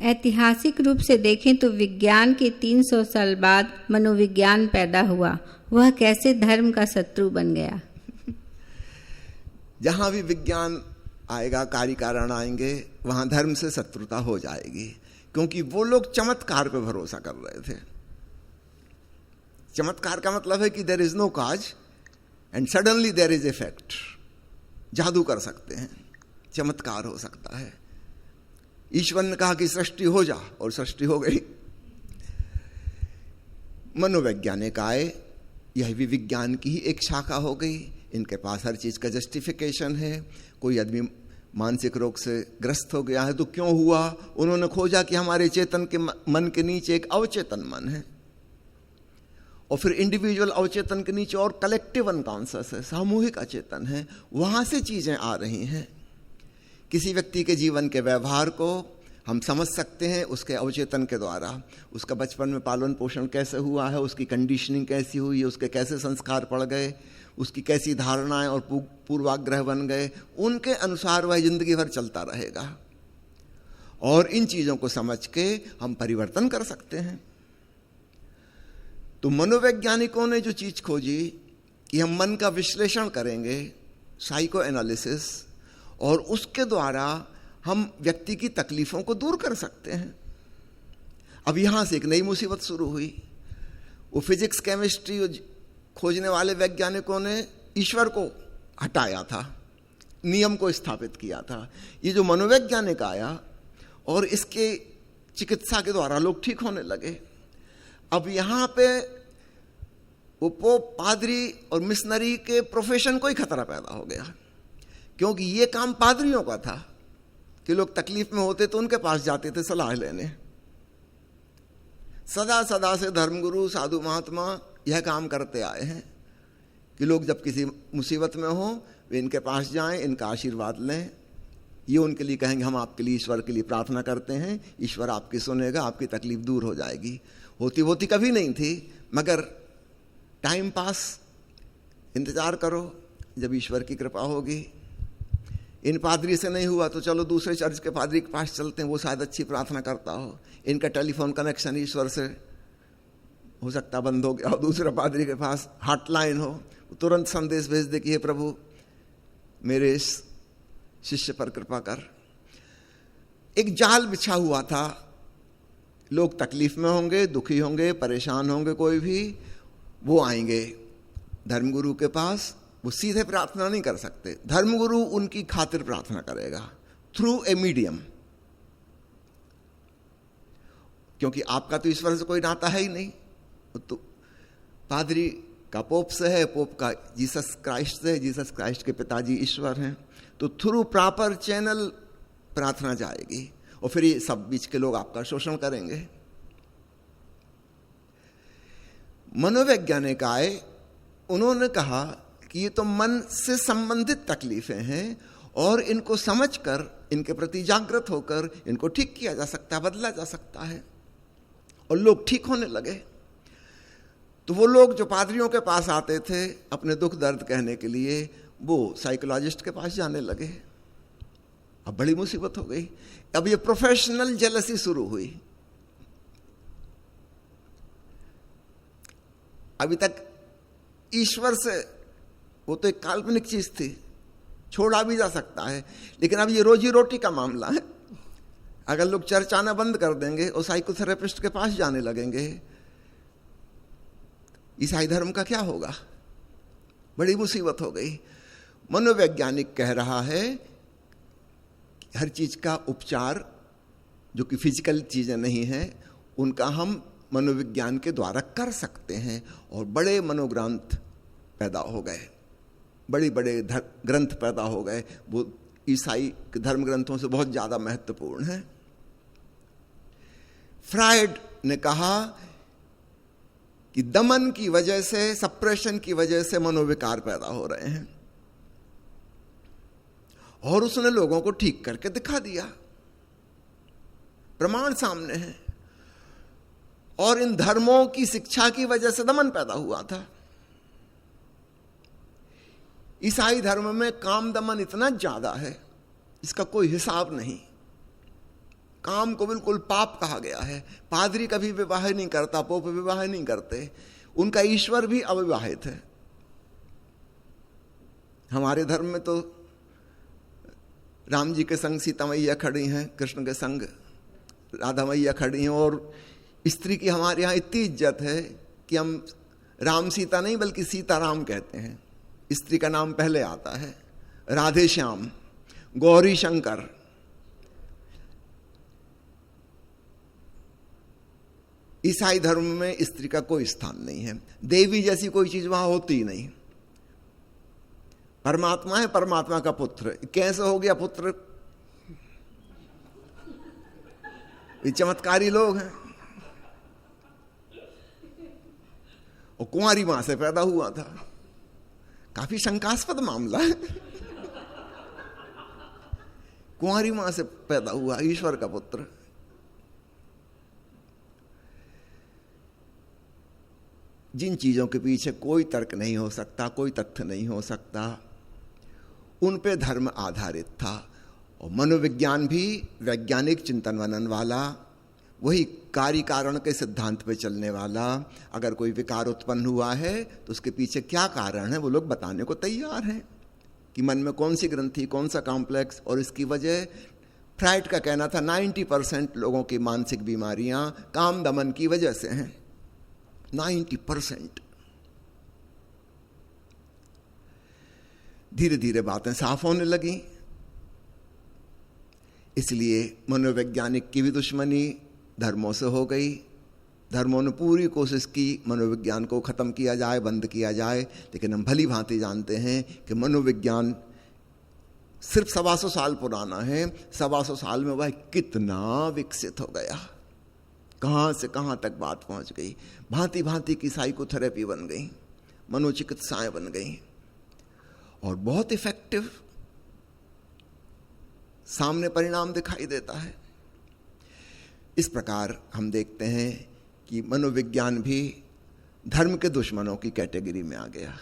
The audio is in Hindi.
ऐतिहासिक रूप से देखें तो विज्ञान के 300 साल बाद मनोविज्ञान पैदा हुआ। वह कैसे धर्म का शत्रु बन गया? जहां भी विज्ञान आएगा, कार्य कारण आएंगे, वहां धर्म से शत्रुता हो जाएगी, क्योंकि वो लोग चमत्कार पे भरोसा कर रहे थे। चमत्कार का मतलब है कि there is no cause and suddenly there is effect. जादू कर सकते हैं, चमत्कार हो सकता है। ईश्वर ने कहा कि सृष्टि हो जा, और सृष्टि हो गई। मनोवैज्ञानिक आए, यह भी विज्ञान की ही एक शाखा हो गई। इनके पास हर चीज का जस्टिफिकेशन है। कोई आदमी मानसिक रोग से ग्रस्त हो गया है तो क्यों हुआ? उन्होंने खोजा कि हमारे चेतन के मन के नीचे एक अवचेतन मन है, और फिर इंडिविजुअल अवचेतन के नीचे और कलेक्टिव अनकॉन्शियस है, सामूहिक अचेतन है। वहां से चीजें आ रही हैं। किसी व्यक्ति के जीवन के व्यवहार को हम समझ सकते हैं उसके अवचेतन के द्वारा। उसका बचपन में पालन पोषण कैसे हुआ है, उसकी कंडीशनिंग कैसी हुई है, उसके कैसे संस्कार पड़ गए, उसकी कैसी धारणाएं और पूर्वाग्रह बन गए, उनके अनुसार वह जिंदगी भर चलता रहेगा। और इन चीजों को समझ के हम परिवर्तन कर सकते हैं। तो मनोवैज्ञानिकों ने जो चीज खोजी कि हम मन का विश्लेषण करेंगे, साइको एनालिसिस, और उसके द्वारा हम व्यक्ति की तकलीफों को दूर कर सकते हैं। अब यहां से एक नई मुसीबत शुरू हुई। वो फिजिक्स केमिस्ट्री खोजने वाले वैज्ञानिकों ने ईश्वर को हटाया था, नियम को स्थापित किया था। ये जो मनोवैज्ञानिक आया और इसके चिकित्सा के द्वारा लोग ठीक होने लगे। अब यहां पे वो पोप, पादरी और मिशनरी के प्रोफेशन को ही खतरा पैदा हो गया, क्योंकि ये काम पादरियों का था कि लोग तकलीफ में होते तो उनके पास जाते थे सलाह लेने। सदा सदा से धर्मगुरु, साधु महात्मा यह काम करते आए हैं कि लोग जब किसी मुसीबत में हो वे इनके पास जाएं, इनका आशीर्वाद लें। ये उनके लिए कहेंगे हम आपके लिए, ईश्वर के लिए प्रार्थना करते हैं, ईश्वर आपकी सुनेगा, आपकी तकलीफ दूर हो जाएगी। होती कभी नहीं थी, मगर टाइम पास, इंतजार करो जब ईश्वर की कृपा होगी। इन पादरी से नहीं हुआ तो चलो दूसरे चर्च के पादरी के पास चलते हैं, वो शायद अच्छी प्रार्थना करता हो। इनका टेलीफोन कनेक्शन ईश्वर से हो सकता बंद हो गया हो, दूसरा पादरी के पास हॉटलाइन हो, तुरंत संदेश भेज दे कि हे प्रभु मेरे इस शिष्य पर कृपा कर। एक जाल बिछा हुआ था। लोग तकलीफ में होंगे, दुखी होंगे, परेशान होंगे, कोई भी, वो आएंगे धर्मगुरु के पास। वो सीधे प्रार्थना नहीं कर सकते, धर्मगुरु उनकी खातिर प्रार्थना करेगा थ्रू ए मीडियम, क्योंकि आपका तो ईश्वर से कोई नाता है ही नहीं। तो पादरी का पोप से है, पोप का जीसस क्राइस्ट से है, जीसस क्राइस्ट के पिताजी ईश्वर हैं। तो थ्रू प्रॉपर चैनल प्रार्थना जाएगी, और फिर ये सब बीच के लोग आपका शोषण करेंगे। मनोवैज्ञानिक आए, उन्होंने कहा कि ये तो मन से संबंधित तकलीफें हैं और इनको समझकर, इनके प्रति जागृत होकर इनको ठीक किया जा सकता है, बदला जा सकता है। और लोग ठीक होने लगे। तो वो लोग जो पादरियों के पास आते थे अपने दुख दर्द कहने के लिए, वो साइकोलॉजिस्ट के पास जाने लगे। अब बड़ी मुसीबत हो गई। अब ये प्रोफेशनल जेलसी शुरू हुई। अभी तक ईश्वर से, वो तो एक काल्पनिक चीज थी, छोड़ा भी जा सकता है, लेकिन अब ये रोजी रोटी का मामला है। अगर लोग चर्च आना बंद कर देंगे और साइकोथेरेपिस्ट के पास जाने लगेंगे, ईसाई धर्म का क्या होगा? बड़ी मुसीबत हो गई। मनोवैज्ञानिक कह रहा है कि हर चीज का उपचार, जो कि फिजिकल चीजें नहीं हैं, उनका हम मनोविज्ञान के द्वारा कर सकते हैं। और बड़े मनोग्रंथ पैदा हो गए, बड़े बड़े ग्रंथ पैदा हो गए। वो ईसाई धर्म ग्रंथों से बहुत ज्यादा महत्वपूर्ण है। फ्रायड ने कहा कि दमन की वजह से, सप्रेशन की वजह से मनोविकार पैदा हो रहे हैं, और उसने लोगों को ठीक करके दिखा दिया। प्रमाण सामने है। और इन धर्मों की शिक्षा की वजह से दमन पैदा हुआ था। ईसाई धर्म में काम दमन इतना ज्यादा है, इसका कोई हिसाब नहीं। काम को बिल्कुल पाप कहा गया है। पादरी कभी विवाह नहीं करता, पोप विवाह नहीं करते, उनका ईश्वर भी अविवाहित है। हमारे धर्म में तो राम जी के संग सीता मैया खड़ी हैं, कृष्ण के संग राधा मैया खड़ी हैं, और स्त्री की हमारे यहाँ इतनी इज्जत है कि हम राम सीता नहीं बल्कि सीता राम कहते हैं। स्त्री का नाम पहले आता है। राधे श्याम, गौरी शंकर, ईसाई धर्म में स्त्री का कोई स्थान नहीं है। देवी जैसी कोई चीज वहां होती ही नहीं। परमात्मा है, परमात्मा का पुत्र। कैसे हो गया पुत्र? ये चमत्कारी लोग हैं। और कुंवारी मां से पैदा हुआ था। काफी शंकास्पद मामला है। कुंवारी मां से पैदा हुआ ईश्वर का पुत्र। जिन चीजों के पीछे कोई तर्क नहीं हो सकता, कोई तथ्य नहीं हो सकता, उन पे धर्म आधारित था। और मनोविज्ञान भी वैज्ञानिक चिंतन मनन वाला, वही कार्य कारण के सिद्धांत पे चलने वाला। अगर कोई विकार उत्पन्न हुआ है तो उसके पीछे क्या कारण है वो लोग बताने को तैयार हैं कि मन में कौन सी ग्रंथि, कौन सा कॉम्प्लेक्स, और इसकी वजह फ्राइड का कहना था 90% लोगों की मानसिक बीमारियां काम दमन की वजह से हैं। 90%। धीरे धीरे बातें साफ होने लगी। इसलिए मनोवैज्ञानिक की भी दुश्मनी धर्मों से हो गई। धर्मों ने पूरी कोशिश की मनोविज्ञान को खत्म किया जाए, बंद किया जाए, लेकिन हम भली भांति जानते हैं कि मनोविज्ञान सिर्फ 125 साल पुराना है। 125 साल में वह कितना विकसित हो गया, कहां से कहां तक बात पहुंच गई। भांति भांति की साइकोथेरेपी बन गई, मनोचिकित्साएं बन गई, और बहुत इफेक्टिव सामने परिणाम दिखाई देता है। इस प्रकार हम देखते हैं कि मनोविज्ञान भी धर्म के दुश्मनों की कैटेगरी में आ गया।